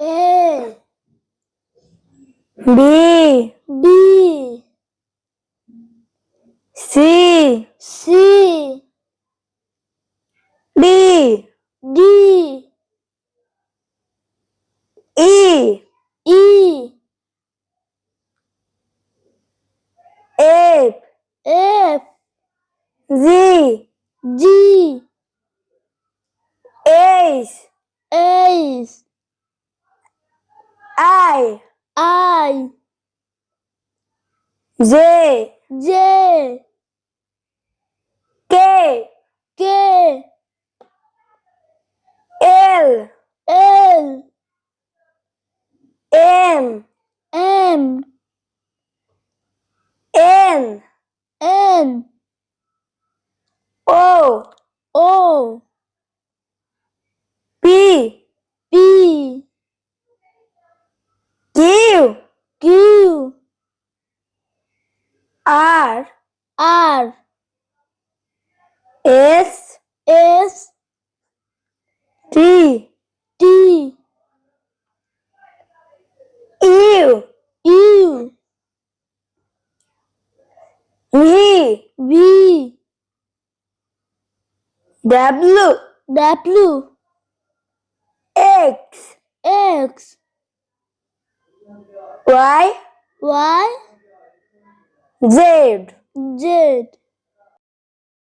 A B B C C D D E E F F G G H H I I J J K K L L M M N N O O P P Q Q R R S S T T U U V V W W X X Y Y Z Z